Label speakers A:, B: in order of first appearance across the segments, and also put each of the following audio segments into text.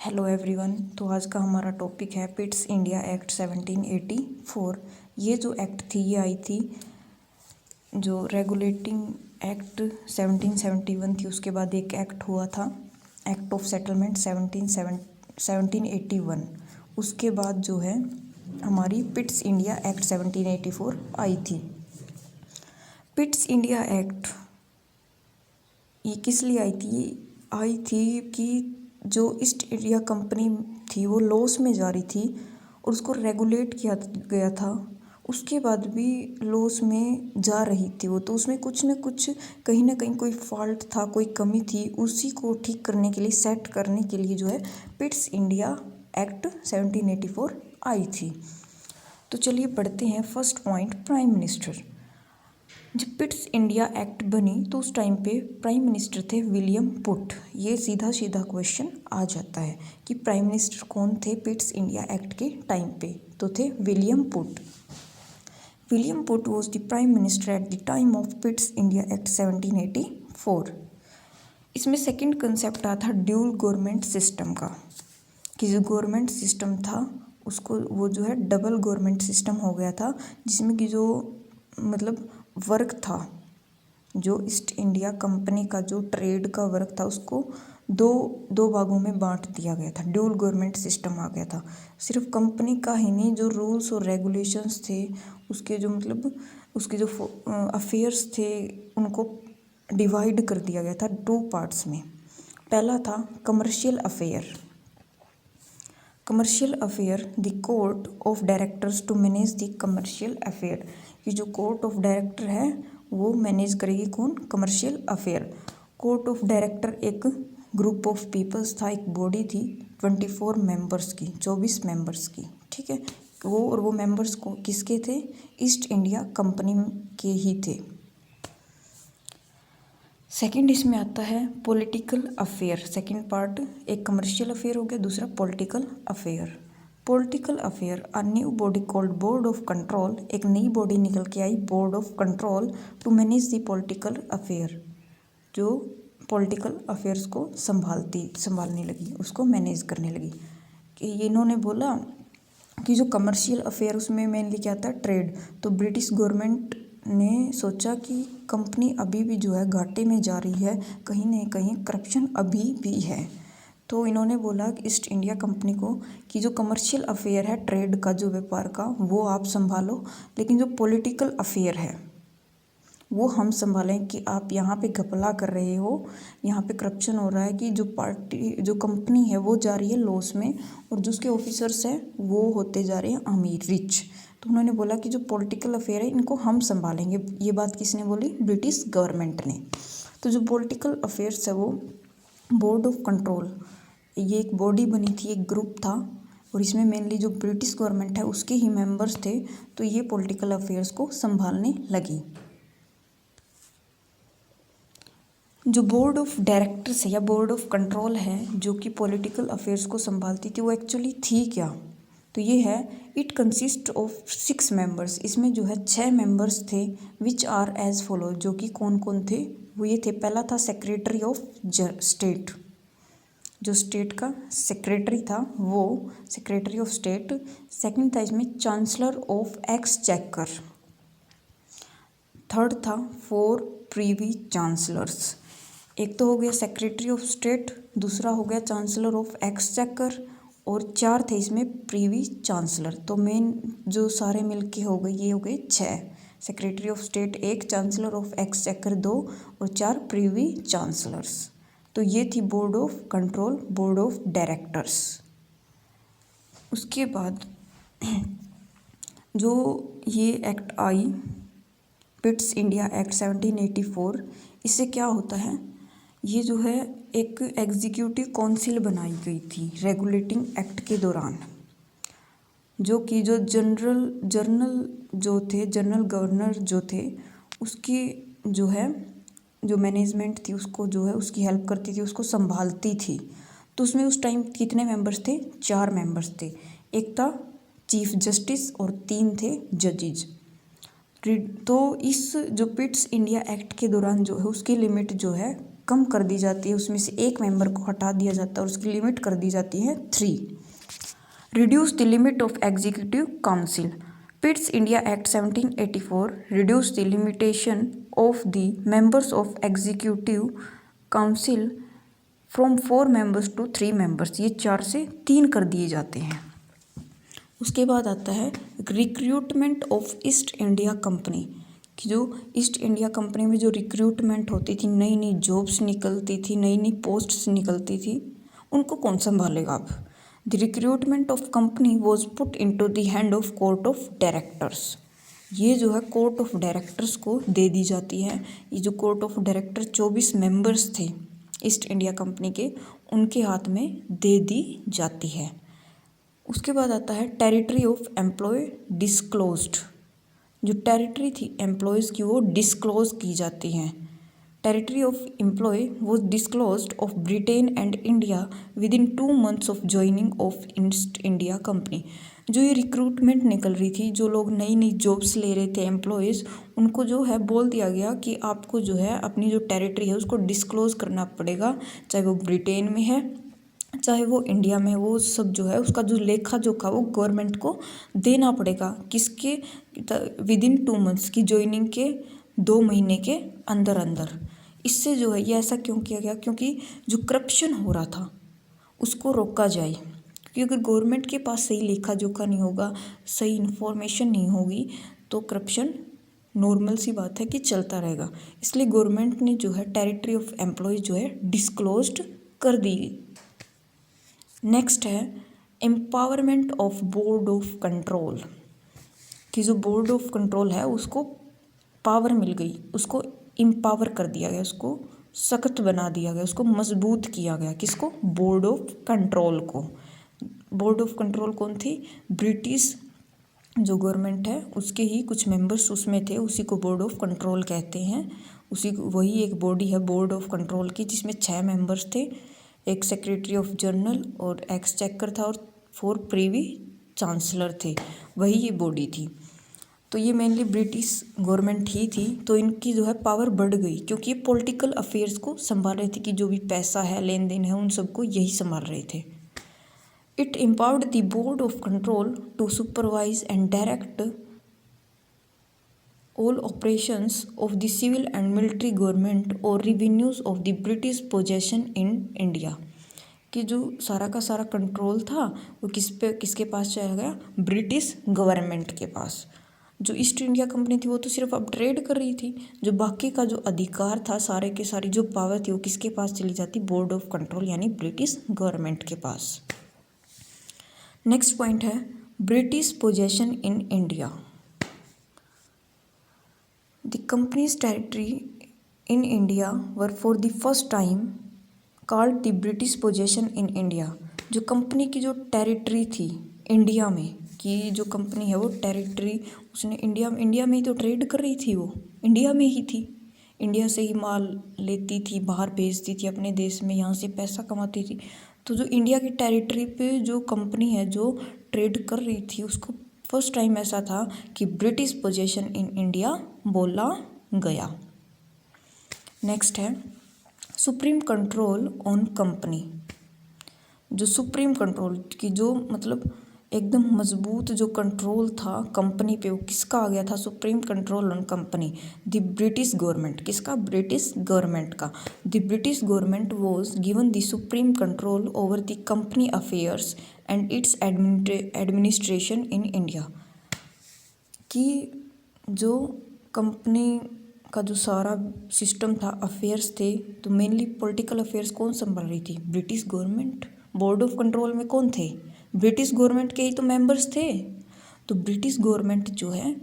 A: Hello everyone. तो आज का हमारा टॉपिक है पिट्स इंडिया एक्ट 1784। ये जो एक्ट थी ये आई थी, जो रेगुलेटिंग एक्ट 1771 थी, उसके बाद एक एक्ट हुआ था एक्ट ऑफ सेटलमेंट 1781। उसके बाद जो है हमारी पिट्स इंडिया एक्ट 1784 आई थी। पिट्स इंडिया एक्ट ये किस लिए आई थी कि जो ईस्ट इंडिया कंपनी थी वो लॉस में जा रही थी और उसको रेगुलेट किया गया था। उसके बाद भी लॉस में जा रही थी वो, तो उसमें कुछ न कुछ कहीं ना कहीं कोई फॉल्ट था, कोई कमी थी, उसी को ठीक करने के लिए, सेट करने के लिए जो है पिट्स इंडिया एक्ट 1784 आई थी। तो चलिए पढ़ते हैं। First point, prime minister. जब पिट्स इंडिया एक्ट बनी तो उस टाइम पे प्राइम मिनिस्टर थे विलियम पुट। ये सीधा सीधा क्वेश्चन आ जाता है कि प्राइम मिनिस्टर कौन थे पिट्स इंडिया एक्ट के टाइम पे, तो थे William put. William put was the prime minister at the time of पिट्स India act 1784। इसमें सेकंड कंसेप्ट आता था ड्यूल गवर्नमेंट सिस्टम का, कि जो गवर्नमेंट सिस्टम था उसको वो जो है डबल गवर्नमेंट सिस्टम हो गया था, जिसमें कि जो मतलब वर्क था, जो ईस्ट इंडिया कंपनी का जो ट्रेड का वर्क था उसको दो भागों में बांट दिया गया था। ड्यूल गवर्नमेंट सिस्टम आ गया था। सिर्फ कंपनी का ही नहीं, जो रूल्स और रेगुलेशंस थे उसके जो मतलब उसके जो अफेयर्स थे उनको डिवाइड कर दिया गया था दो पार्ट्स में। पहला था commercial affair. Commercial affair, the court of directors to manage the commercial affair. ये जो कोर्ट ऑफ डायरेक्टर है वो मैनेज करेगी कौन? Commercial affair. Court of director एक ग्रुप ऑफ पीपल्स था, एक बॉडी थी 24 मेंबर्स की, 24 मेंबर्स की, ठीक है। वो मेंबर्स को किसके थे? ईस्ट इंडिया कंपनी के ही थे। सेकंड इसमें आता है पॉलिटिकल अफेयर। सेकंड पार्ट, एक कमर्शियल अफेयर हो गया, दूसरा political affair. Political affair, a new body called board of control. एक नई बॉडी निकल के आई, board of control, to manage the political affair, जो पॉलिटिकल अफेयर्स को संभालने लगी, उसको मैनेज करने लगी। कि इन्होंने बोला कि जो कमर्शियल अफेयर उसमें मेनली क्या था? ट्रेड। तो ब्रिटिश गवर्नमेंट ने सोचा कि कंपनी अभी भी जो है घाटे में जा रही है, कहीं ना कहीं करप्शन अभी भी है। तो इन्होंने बोला कि ईस्ट इंडिया कंपनी को कि जो कमर्शियल अफेयर है, ट्रेड का, जो व्यापार का, वो आप संभालो, लेकिन जो पॉलिटिकल अफेयर है वो हम संभालें। कि आप यहाँ पे घपला कर रहे हो, यहाँ पे करप्शन हो रहा है, कि जो पार्टी जो कंपनी है वो जा रही है लॉस में और जो उसके ऑफिसर्स हैं वो होते जा रहे हैं अमीर, रिच। तो उन्होंने बोला कि जो पॉलिटिकल अफेयर है इनको हम संभालेंगे। ये बात किसने बोली? ब्रिटिश गवर्नमेंट ने। तो जो पॉलिटिकल अफेयर्स है वो बोर्ड ऑफ कंट्रोल, ये एक बॉडी बनी थी, एक ग्रुप था, और इसमें मेनली जो ब्रिटिश गवर्नमेंट है उसके ही मेंबर्स थे। तो ये पॉलिटिकल अफेयर्स को संभालने लगी। जो बोर्ड ऑफ डायरेक्टर्स है या बोर्ड ऑफ कंट्रोल है जो कि पॉलिटिकल अफेयर्स को संभालती थी, वो एक्चुअली थी क्या? तो ये है, इट कंसिस्ट ऑफ 6 मेंबर्स। इसमें जो है 6 मेंबर्स थे, विच आर एज फॉलो, जो कि कौन कौन थे? वो ये थे, पहला था सेक्रेटरी ऑफ स्टेट, जो स्टेट का सेक्रेटरी था वो सेक्रेटरी ऑफ स्टेट। सेकंड था इसमें चांसलर ऑफ एक्सचेकर। थर्ड था 4 प्रीवी चांसलर्स। एक तो हो गया सेक्रेटरी ऑफ स्टेट, दूसरा हो गया चांसलर ऑफ एक्सचेकर, और 4 थे इसमें प्रीवी चांसलर। तो मेन जो सारे मिलके हो गए, ये हो गए 6। Secretary of state 1, chancellor of exchequer 2 और 4 प्रीवी चांसलर्स। तो ये थी board of control, board of directors. उसके बाद जो ये एक्ट आई, पिट्स इंडिया एक्ट 1784, इससे क्या होता है? ये जो है एक एग्जीक्यूटिव काउंसिल बनाई गई थी रेगुलेटिंग एक्ट के दौरान, जो कि जो जनरल गवर्नर जो थे उसकी जो है जो मैनेजमेंट थी उसको जो है उसकी हेल्प करती थी, उसको संभालती थी। तो उसमें उस टाइम कितने मेंबर्स थे? 4 मेंबर्स थे। एक था चीफ जस्टिस और 3 थे जजेज। तो इस जो पिट्स इंडिया एक्ट के दौरान जो है उसकी लिमिट जो है कम कर दी जाती है, उसमें से एक मेंबर को हटा दिया जाता है और उसकी लिमिट कर दी जाती है 3। Reduce the limit of executive council. Pitt's India act 1784 reduce the limitation of the members of executive council from 4 members to 3 members. ये 4 से 3 कर दिए जाते हैं। उसके बाद आता है recruitment of East India company, कि जो ईस्ट इंडिया कंपनी में जो रिक्रूटमेंट होती थी, नई नई जॉब्स निकलती थी, नई नई पोस्ट्स निकलती थी, उनको कौन संभालेगा अब। The recruitment of company was put into the hand of court of directors. ये जो है कोर्ट ऑफ डायरेक्टर्स को दे दी जाती है। ये जो कोर्ट ऑफ डायरेक्टर 24 मेंबर्स थे ईस्ट इंडिया कंपनी के, उनके हाथ में दे दी जाती है। उसके बाद आता है टेरिटरी ऑफ एम्प्लॉय डिस्क्लोज्ड। जो टेरिटरी थी एम्प्लॉयज़ की वो डिस्क्लोज की जाती हैं। Territory of employ was disclosed of Britain and India within 2 months of joining of East India company. जो ये रिक्रूटमेंट निकल रही थी, जो लोग नई नई जॉब्स ले रहे थे एम्प्लॉयज़, उनको जो है बोल दिया गया कि आपको जो है अपनी जो टेरिटरी है उसको डिस्क्लोज करना पड़ेगा, चाहे वो ब्रिटेन में है चाहे वो इंडिया में, वो सब जो है उसका जो लेखा जोखा वो गवर्नमेंट को देना पड़ेगा। किसके विद इन 2 months की ज्वाइनिंग के 2 महीने के अंदर अंदर। इससे जो है ये ऐसा क्यों किया गया, क्योंकि जो करप्शन हो रहा था उसको रोका जाए। क्योंकि अगर गवर्नमेंट के पास सही लेखा जोखा नहीं होगा, सही इन्फॉर्मेशन नहीं होगी, तो करप्शन नॉर्मल सी बात है कि चलता रहेगा। इसलिए गवर्नमेंट ने जो है टेरिटरी ऑफ एम्प्लॉयज़ जो है डिस्क्लोज्ड कर दी। नेक्स्ट है empowerment of board of control, कि जो बोर्ड ऑफ कंट्रोल है उसको पावर मिल गई, उसको एम्पावर कर दिया गया, उसको सख्त बना दिया गया, उसको मजबूत किया गया। किसको? बोर्ड ऑफ कंट्रोल को। बोर्ड ऑफ कंट्रोल कौन थी? ब्रिटिश जो गवर्नमेंट है उसके ही कुछ मेंबर्स उसमें थे, उसी को बोर्ड ऑफ कंट्रोल कहते हैं। उसी वही एक बॉडी है बोर्ड ऑफ कंट्रोल की, जिसमें 6 मेंबर्स थे, एक सेक्रेटरी ऑफ जनरल और एक्सचेकर था और 4 प्रीवी चांसलर थे। वही ये बॉडी थी। तो ये मेनली ब्रिटिश गवर्नमेंट ही थी, तो इनकी जो है पावर बढ़ गई, क्योंकि ये पॉलिटिकल अफेयर्स को संभाल रहे थे, कि जो भी पैसा है लेन देन है उन सबको यही संभाल रहे थे। It empowered the board of control to supervise and direct all operations of the civil and military government or revenues of the British possession in India। कि जो सारा का सारा कंट्रोल था वो किसके पास चला गया? ब्रिटिश गवर्नमेंट के पास। जो ईस्ट इंडिया कंपनी थी वो तो सिर्फ अब ट्रेड कर रही थी, जो बाकी का जो अधिकार था, सारे के सारी जो पावर थी वो किसके पास चली जाती? बोर्ड ऑफ कंट्रोल यानी ब्रिटिश गवर्नमेंट के पास। नेक्स्ट पॉइंट है British possession in India. The company's territory in India were for the first time called the British possession in India। जो कंपनी की जो टेरिटरी थी इंडिया में, कि जो कंपनी है वो टेरिटरी उसने इंडिया में ही तो ट्रेड कर रही थी, वो इंडिया में ही थी, इंडिया से ही माल लेती थी, बाहर भेजती थी अपने देश में, यहाँ से पैसा कमाती थी। तो जो इंडिया की टेरिटरी पे जो कंपनी है जो ट्रेड कर रही थी, उसको फर्स्ट टाइम ऐसा था कि ब्रिटिश पोजेशन इन इंडिया बोला गया। नेक्स्ट है सुप्रीम कंट्रोल ऑन कंपनी। जो सुप्रीम कंट्रोल की जो मतलब एकदम मजबूत जो कंट्रोल था कंपनी पे, वो किसका आ गया था? Supreme control on company the British government. किसका? ब्रिटिश गवर्नमेंट का। The British government was given the supreme control over the company affairs and it's administration in India. कि जो कंपनी का जो सारा सिस्टम था, अफेयर्स थे, तो मेनली पॉलिटिकल अफेयर्स कौन संभाल रही थी? British government. Board of control में कौन थे? ब्रिटिश गवर्नमेंट के ही तो मेंबर्स थे। तो ब्रिटिश गवर्नमेंट जो है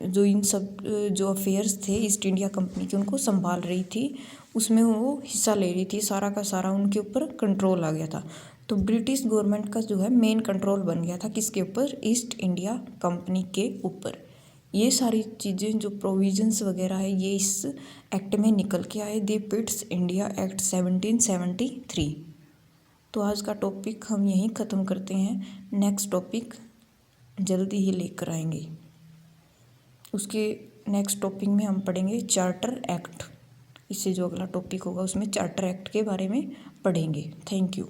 A: जो इन सब जो अफेयर्स थे ईस्ट इंडिया कंपनी के उनको संभाल रही थी, उसमें वो हिस्सा ले रही थी, सारा का सारा उनके ऊपर कंट्रोल आ गया था। तो ब्रिटिश गवर्नमेंट का जो है मेन कंट्रोल बन गया था किसके ऊपर? ईस्ट इंडिया कंपनी के ऊपर। ये सारी चीज़ें जो प्रोविजंस वगैरह है ये इस एक्ट में निकल के आए, द पिट्स इंडिया एक्ट 1773। तो आज का टॉपिक हम यहीं ख़त्म करते हैं, नेक्स्ट टॉपिक जल्दी ही लेकर आएंगे। उसके नेक्स्ट टॉपिक में हम पढ़ेंगे चार्टर एक्ट। इससे जो अगला टॉपिक होगा उसमें चार्टर एक्ट के बारे में पढ़ेंगे। Thank you.